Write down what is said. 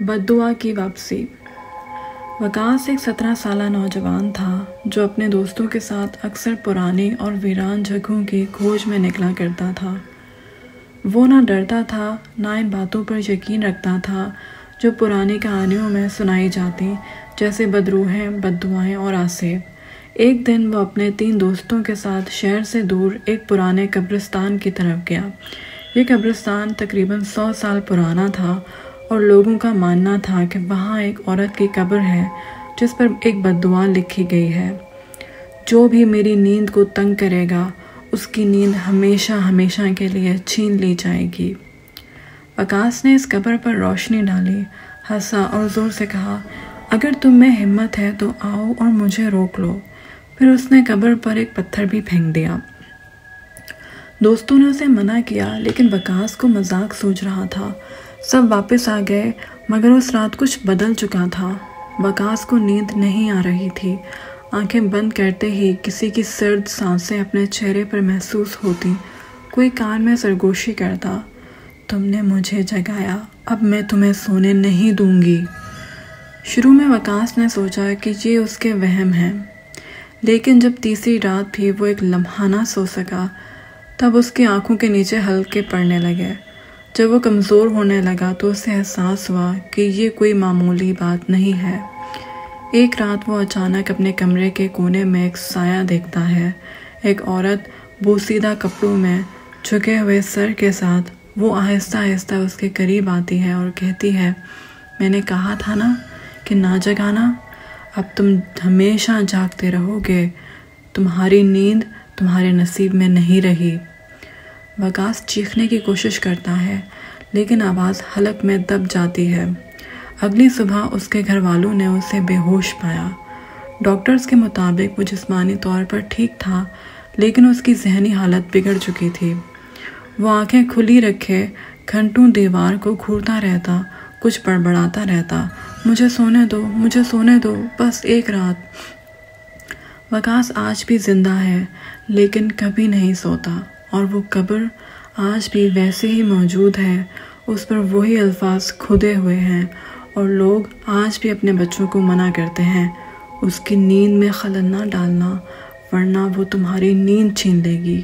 بددعا کی واپسی۔ وکاس ایک 17 سالہ نوجوان تھا جو اپنے دوستوں کے ساتھ اکثر پرانی اور ویران جگہوں کی کھوج میں نکلا کرتا تھا۔ وہ نہ ڈرتا تھا نہ ان باتوں پر یقین رکھتا تھا جو پرانی کہانیوں میں سنائی جاتی، جیسے بدروحیں، بددعائیں اور آسیب۔ ایک دن وہ اپنے 3 دوستوں کے ساتھ شہر سے دور ایک پرانے قبرستان کی طرف گیا۔ یہ قبرستان تقریباً 100 سال پرانا تھا اور لوگوں کا ماننا تھا کہ وہاں ایک عورت کی قبر ہے جس پر ایک بددعا لکھی گئی ہے: جو بھی میری نیند کو تنگ کرے گا اس کی نیند ہمیشہ ہمیشہ کے لیے چھین لی جائے گی۔ وکاس نے اس قبر پر روشنی ڈالی، ہنسا اور زور سے کہا، اگر تم میں ہمت ہے تو آؤ اور مجھے روک لو۔ پھر اس نے قبر پر ایک پتھر بھی پھینک دیا۔ دوستوں نے اسے منع کیا لیکن وکاس کو مذاق سوچ رہا تھا۔ سب واپس آ گئے مگر اس رات کچھ بدل چکا تھا۔ وکاس کو نیند نہیں آ رہی تھی۔ آنکھیں بند کرتے ہی کسی کی سرد سانسیں اپنے چہرے پر محسوس ہوتی۔ کوئی کان میں سرگوشی کرتا، تم نے مجھے جگایا، اب میں تمہیں سونے نہیں دوں گی۔ شروع میں وکاس نے سوچا کہ یہ اس کے وہم ہیں، لیکن جب تیسری رات بھی وہ ایک لمحہ نہ سو سکا تب اس کی آنکھوں کے نیچے ہلکے پڑنے لگے۔ جب وہ کمزور ہونے لگا تو اسے احساس ہوا کہ یہ کوئی معمولی بات نہیں ہے۔ ایک رات وہ اچانک اپنے کمرے کے کونے میں ایک سایہ دیکھتا ہے۔ ایک عورت بوسیدہ کپڑوں میں جھکے ہوئے سر کے ساتھ۔ وہ آہستہ آہستہ اس کے قریب آتی ہے اور کہتی ہے، میں نے کہا تھا نا کہ نہ جگانا، اب تم ہمیشہ جاگتے رہو گے، تمہاری نیند تمہارے نصیب میں نہیں رہی۔ وکاس چیخنے کی کوشش کرتا ہے لیکن آواز حلق میں دب جاتی ہے۔ اگلی صبح اس کے گھر والوں نے اسے بے ہوش پایا۔ ڈاکٹرز کے مطابق وہ جسمانی طور پر ٹھیک تھا لیکن اس کی ذہنی حالت بگڑ چکی تھی۔ وہ آنکھیں کھلی رکھے گھنٹوں دیوار کو گھورتا رہتا، کچھ بڑبڑاتا رہتا، مجھے سونے دو، مجھے سونے دو، بس ایک رات۔ وکاس آج بھی زندہ ہے لیکن کبھی نہیں سوتا، اور وہ قبر آج بھی ویسے ہی موجود ہے، اس پر وہی الفاظ کھدے ہوئے ہیں، اور لوگ آج بھی اپنے بچوں کو منع کرتے ہیں، اس کی نیند میں خلل نہ ڈالنا ورنہ وہ تمہاری نیند چھین لے گی۔